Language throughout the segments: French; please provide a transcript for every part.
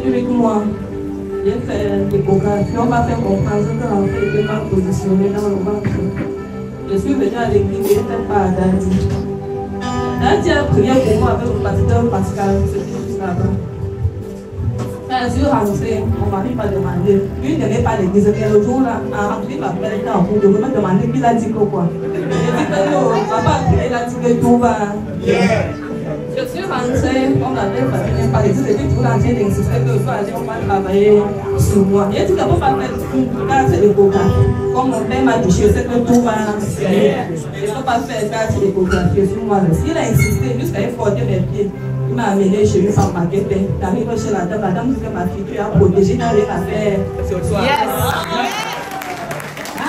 avec moi. J'ai fait l'échographie. On m'a fait comprendre que l'enfant était mal positionné dans le ventre. Je suis venue à l'église et je n'étais pas à Dadi. Dadi a prié pour moi avec le pasteur Pascal. C'était juste là-bas. Quand je suis rentrée, mon mari m'a demandé. Lui, il n'aimait pas l'église. Mais le jour-là, en rentrant, il m'a appelé en cours de me demander qu'il a dit quoi. J'ai dit que non, papa a prié, il a dit que tout va. Je suis rentrée, on avait fait par l'église, et puis tout l'entier d'insister que je dois aller, on va travailler sur moi. J'ai dit que pour pas faire grâce à l'échographie. Comme mon père m'a touché, je sais que tout va. Je ne peux pas faire grâce à l'échographie sur moi. Il a insisté jusqu'à y frotter mes pieds. Il m'a amené chez lui sans m'inquiéter. J'arrive chez la dame dit que ma fille, tu as protégé, tu n'as rien à faire sur toi. Yes!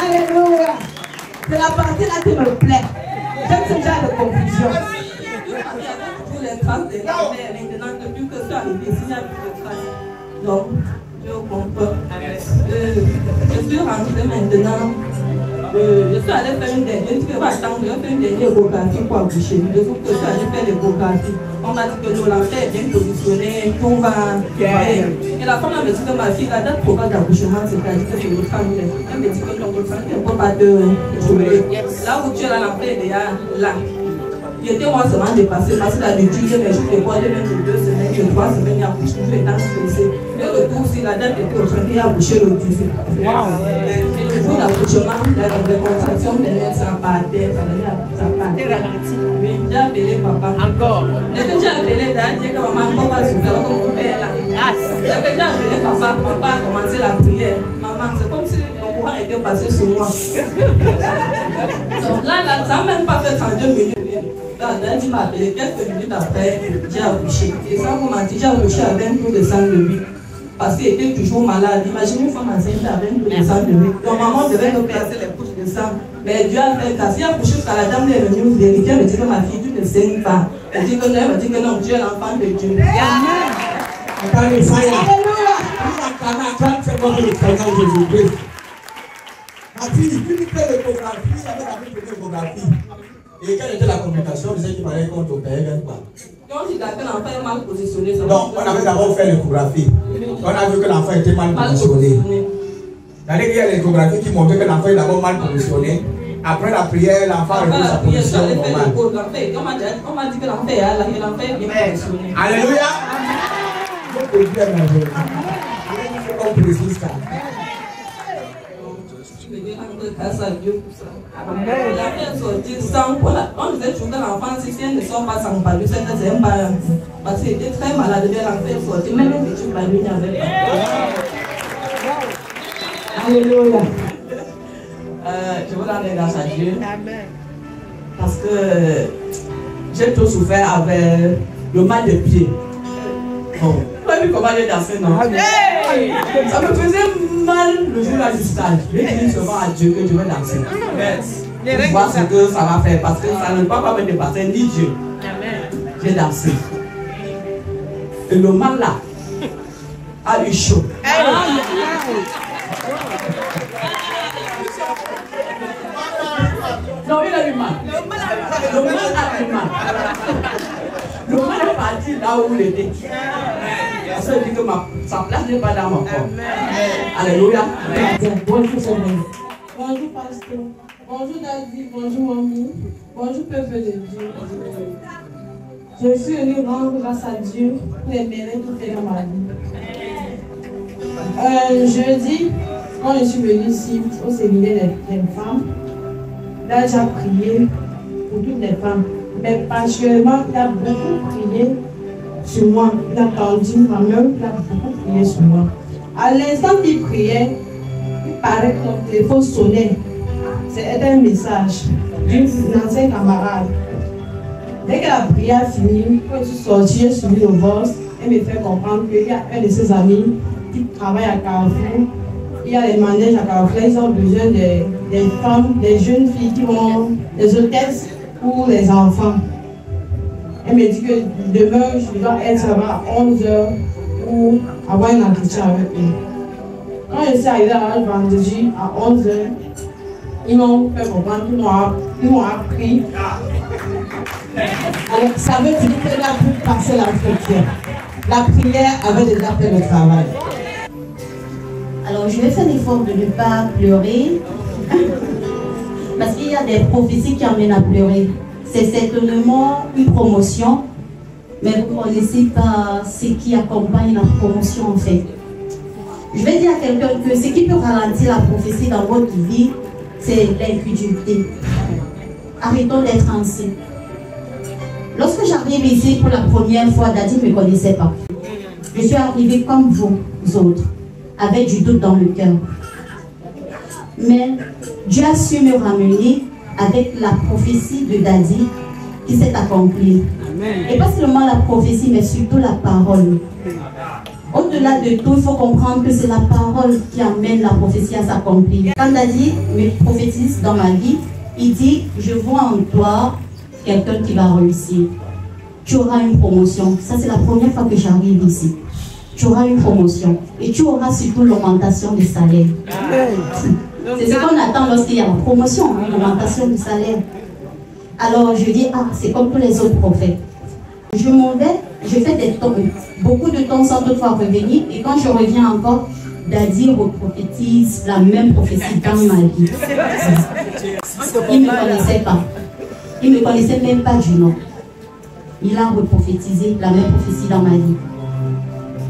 Alléluia! C'est la partie là qui me plaît. J'aime ce genre de confusion. Tous les traces de la mère, maintenant que plus que ça arrive, il y a plus de traces. Donc, je comprends. Je suis rentrée maintenant. Je suis allée faire une dernière, je vais attendre, je vais faire une dernière échographie pour accoucher. Je trouve que je suis allée faire l'échographie. On m'a dit que l'enfant est bien positionné, tout va bien. Et la femme m'a dit que ma fille, la date pour d'accouchement, c'est-à-dire que c'est le famille. Elle me dit que ton famille ne peut pas te trouver. Là où tu es là, l'enfant est déjà là. Il était moi seulement dépassé parce que d'habitude, j'ai mes jours de quoi, j'ai même de 2 semaines, de 3 semaines, il a accouché, je suis étant stressée. Et le retour aussi, la date était au train, il a accouché le 18. Et le jour d'accouchement, les contractions, ça partait, ça partait. Oui, j'ai appelé papa. Encore. Dès que j'ai appelé Dad, j'ai dit que maman, papa, je vais comme mon père là. Dès que j'ai appelé papa, papa a commencé la prière. Maman, c'est comme si mon courant était passé sur moi. Donc là, ça n'a même pas fait 32 minutes. Dadi m'a appelé quelques minutes après, j'ai accouché. Et ça, on m'a dit, j'ai accouché avec un taux de sang de 8. Parce qu'il était toujours malade. Imaginez une femme enceinte avec un taux de sang de 8. Donc maman devait me placer les couches de sang. Mais Dieu a fait grâce. Il a accouché jusqu'à la dame est venue me vérifier. Elle me dit que ma fille, tu ne saignes pas. Elle dit que non, elle me dit que non, Dieu est l'enfant de Dieu. Attendez, ça y est. Jésus-Christ. Ma fille, tu me fais l'échographie avec la même échographie. Et quelle était la communication? Vous savez qu'il fallait qu'on t'opère quelque part. Donc, il a que l'enfant est mal positionné. Donc, on avait d'abord fait l'échographie. On a vu que l'enfant était mal positionné. C'est-à-dire qu'il y a l'échographie qui montrait que l'enfant est d'abord mal positionné. Après la prière, l'enfant a repris sa position normale. On m'a dit que l'enfant est là, que l'enfant est bien positionné. Alléluia! Je peux dire merveilleux. On précise ça. Grâce à Dieu pour ça. La fille est sortie sans. On disait toujours que l'enfant, si elle ne sort pas sans palu, c'est un pas. Parce qu'il était très malade, l'enfant est sorti. Même une petite palu, il n'y avait pas. Alléluia. Je vous rends grâce à Dieu. Parce que j'ai tout souffert avec le mal de pied. Bon. Vous avez vu comment j'ai dansé, non? Ça me faisait mal le jour là du stage. J'ai dit seulement à Dieu que je vais danser. Pour voir ce que ça va faire. Parce que ça ne va pas me dépasser ni Dieu. J'ai dansé. Et le mal là a eu chaud. Non, il a eu mal. Le mal a eu mal. Le mal est parti là où il était. Parce que je dis que sa place n'est pas dans mon corps. Alléluia. Bonjour, Seigneur. Bonjour, pasteur. Bonjour, David. Bonjour, mamie. Bonjour, peuple de Dieu. Je suis venu rendre grâce à Dieu pour les mérites tout fait dans ma vie. Jeudi, quand je suis venue ici au séminaire des femmes, là j'ai prié pour toutes les femmes. Mais particulièrement, il a beaucoup prié sur moi. Il a tendu ma main, il a beaucoup prié sur moi. À l'instant qu'il priait, il paraît que mon téléphone sonnait. C'était un message d'une ancienne camarade. Dès que la prière finit, quand je suis sortie, j'ai suivi le boss. Elle me fait comprendre qu'il y a un de ses amis qui travaille à Carrefour. Il y a les manèges à Carrefour, ils ont besoin des femmes, des jeunes filles qui vont, des hôtesses pour les enfants. Elle me dit que demain, je dois être là à 11h pour avoir un entretien avec eux. Quand je suis arrivée à vendredi à 11h, ils m'ont fait comprendre qu'ils m'ont appris. Alors, ça veut dire que là, pour passer l'entretien. La prière avait déjà fait le travail. Alors, je vais faire l'effort de ne pas pleurer. Parce qu'il y a des prophéties qui amènent à pleurer. C'est certainement une promotion, mais vous ne connaissez pas ce qui accompagne la promotion en fait. Je vais dire à quelqu'un que ce qui peut ralentir la prophétie dans votre vie, c'est l'incrédulité. Arrêtons d'être anciens. Lorsque j'arrive ici pour la première fois, Daddy ne me connaissait pas. Je suis arrivée comme vous autres, avec du doute dans le cœur. Mais Dieu a su me ramener avec la prophétie de Daddy qui s'est accomplie. Amen. Et pas seulement la prophétie, mais surtout la parole. Au-delà de tout, il faut comprendre que c'est la parole qui amène la prophétie à s'accomplir. Quand Daddy me prophétise dans ma vie, il dit, je vois en toi quelqu'un qui va réussir. Tu auras une promotion. Ça, c'est la première fois que j'arrive ici. Tu auras une promotion. Et tu auras surtout l'augmentation du salaire. C'est ce qu'on attend lorsqu'il y a la promotion, hein, l'augmentation du salaire. Alors je dis, ah, c'est comme tous les autres prophètes. Je m'en vais, je fais des temps, beaucoup de temps sans toutefois revenir. Et quand je reviens encore, Daddy reprophétise la même prophétie dans ma vie. Il ne me connaissait pas. Il ne me connaissait même pas du nom. Il a reprophétisé la même prophétie dans ma vie.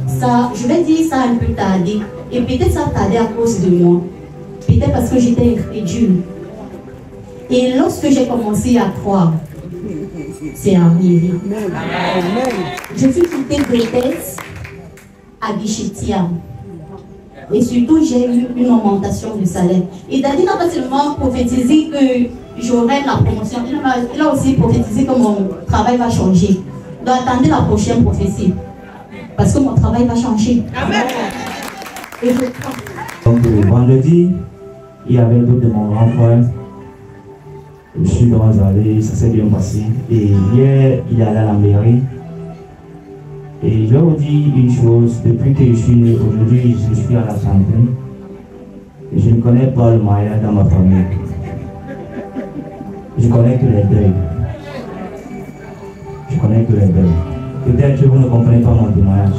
Ça, je vais dire, ça a un peu tardé. Et peut-être ça a tardé à cause de moi. Peut-être parce que j'étais incrédule. Et lorsque j'ai commencé à croire, c'est arrivé. Je suis quittée Grèce à Guichetiam. Et surtout, j'ai eu une augmentation de salaire. Et Daddy n'a pas seulement prophétisé que j'aurai la promotion, il a aussi prophétisé que mon travail va changer. Donc attendez la prochaine prophétie. Parce que mon travail va changer. Amen. Et je crois. Donc vendredi, il y avait d'autres de mon grand frère. Je suis dans allé, ça s'est bien passé. Et hier, il est allé à la mairie. Et je vous dis une chose, depuis que je suis né, aujourd'hui, je suis à la santé. Et je ne connais pas le mariage dans ma famille. Je connais que les deuils. Je connais que les deuils. Peut-être que vous ne comprenez pas mon témoignage.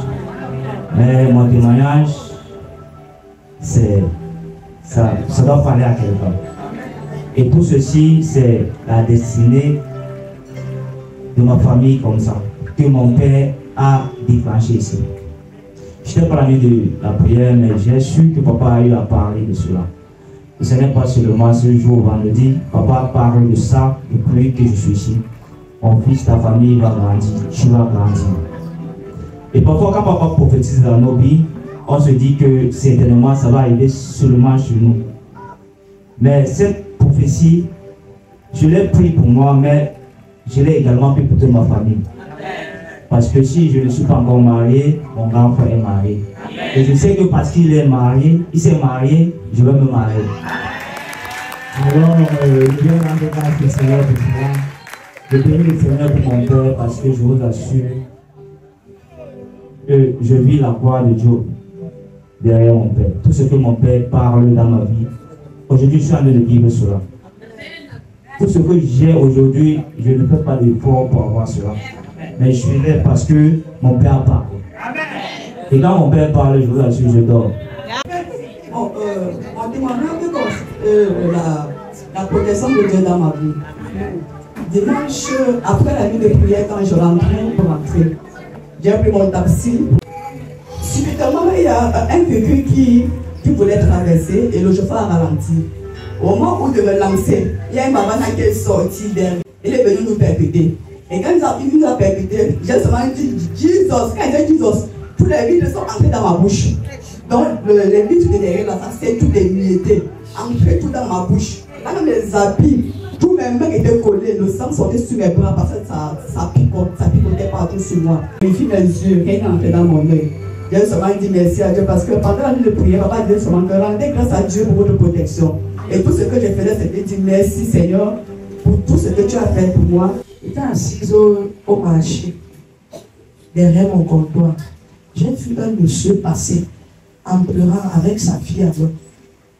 Mais mon témoignage, ça doit parler à quelqu'un. Et tout ceci, c'est la destinée de ma famille comme ça, que mon père a déclenché ici. Je n'étais pas l'ami de la prière, mais j'ai su que papa a eu à parler de cela. Et ce n'est pas seulement ce jour vendredi, papa parle de ça depuis que je suis ici. Mon fils, ta famille va grandir, tu vas grandir. Et parfois, quand papa prophétise dans nos vies, on se dit que certainement ça va arriver seulement chez nous. Mais cette prophétie, je l'ai pris pour moi, mais je l'ai également pris pour toute ma famille. Parce que si je ne suis pas encore marié, mon grand frère est marié. Et je sais que parce qu'il est marié, il s'est marié, je vais me marier. Alors, je viens rendre grâce au Seigneur pour cela. Je bénis le Seigneur pour mon père parce que je vous assure que je vis la gloire de Dieu derrière mon père. Tout ce que mon père parle dans ma vie, aujourd'hui je suis en train de vivre cela. Tout ce que j'ai aujourd'hui, je ne fais pas d'effort pour avoir cela. Mais je suis là parce que mon père parle. Et quand mon père parle, je vous assure, je dors. On demande la protection de Dieu dans ma vie. Dimanche, après la nuit de prière, quand je rentrais pour rentrer, j'ai pris mon taxi. Subitement, il y a un véhicule qui voulait traverser et le chauffeur a ralenti. Au moment où je me lancer, il y a une maman qui est sortie d'elle. Il est venu nous percuter. Et quand il nous a percuté, j'ai seulement dit Jesus. Quand j'ai dit Jesus, tous les vitres sont entrées dans ma bouche. Donc les vitres de derrière là, ça s'est tout démieté. Entré tout dans ma bouche. Quand les habits, tous mes mains étaient collés, le sang sortait sur mes bras parce que ça picotait partout sur moi. J'ai fait mes yeux, rien n'est entré dans mon œil. J'ai seulement dit merci à Dieu parce que pendant la nuit de prière, papa disait seulement que rendez grâce à Dieu pour votre protection. Et tout ce que j'ai fait, c'était dire merci Seigneur pour tout ce que tu as fait pour moi. J'étais assise au marché, derrière mon comptoir. J'ai vu un monsieur passer en pleurant avec sa fille à moi.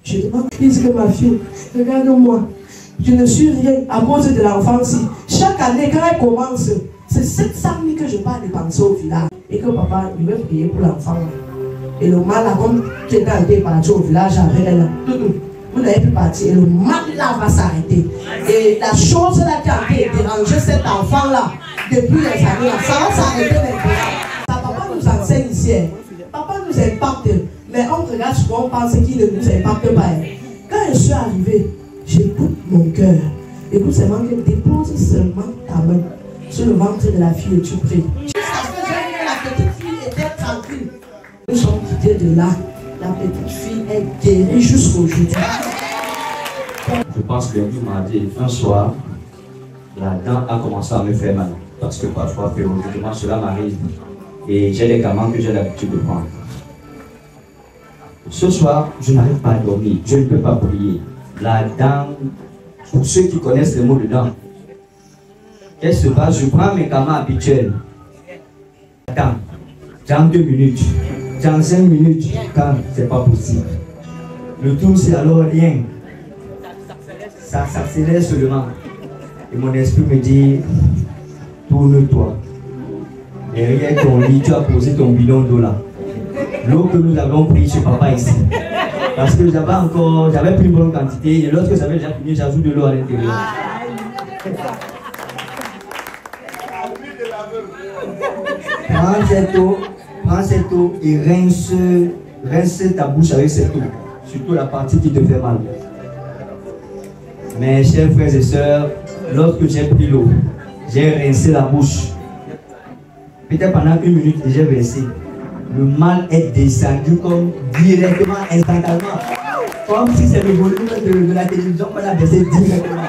Je demande, qu'est-ce que ma fille, regarde-moi, je ne suis rien à cause de l'enfance. Chaque année, quand elle commence, C'est cette somme que je ne vais pas dépenser au village. Et que papa, il veut prier pour l'enfant. Et le mal, là, comme quelqu'un était parti au village avec elle, vous n'avez plus parti. Et le mal là va s'arrêter. Et la chose là qui a été dérangée cet enfant-là, depuis les années, ça va s'arrêter maintenant. Papa nous enseigne ici. Papa nous impacte. Mais on regarde souvent, on pense qu'il ne nous impacte pas. Quand je suis arrivée, j'écoute mon cœur. Écoute seulement que dépose seulement ta main sur le ventre de la fille et tu pries. Jusqu'à ce que la petite fille était tranquille. Nous sommes quittés de là. La petite fille est guérie jusqu'aujourd'hui. Je pense que lundi, mardi, un soir, la dent a commencé à me faire mal. Parce que parfois, périodiquement, cela m'arrive. Et j'ai les gamins que j'ai l'habitude de prendre. Ce soir, je n'arrive pas à dormir. Je ne peux pas prier. La dent, pour ceux qui connaissent le mot de dent, qu'est-ce qui se passe? Je prends mes gamins habituels. Attends, dans 2 minutes, dans 5 minutes, quand c'est pas possible. Le tout, c'est alors rien. Ça s'accélère seulement. Et mon esprit me dit, tourne-toi. Derrière ton lit, tu as posé ton bidon d'eau là. L'eau que nous avons pris chez papa ici. Parce que j'avais pris une bonne quantité. Et lorsque j'avais déjà fini, j'ajoute de l'eau à l'intérieur. Prends cette eau et rince ta bouche avec cette eau. Surtout la partie qui te fait mal. Mes chers frères et sœurs, lorsque j'ai pris l'eau, j'ai rincé la bouche. Peut-être pendant 1 minute, j'ai versé. Le mal est descendu comme directement, instantanément. Comme si c'est le volume de la télévision qu'on a baissé directement.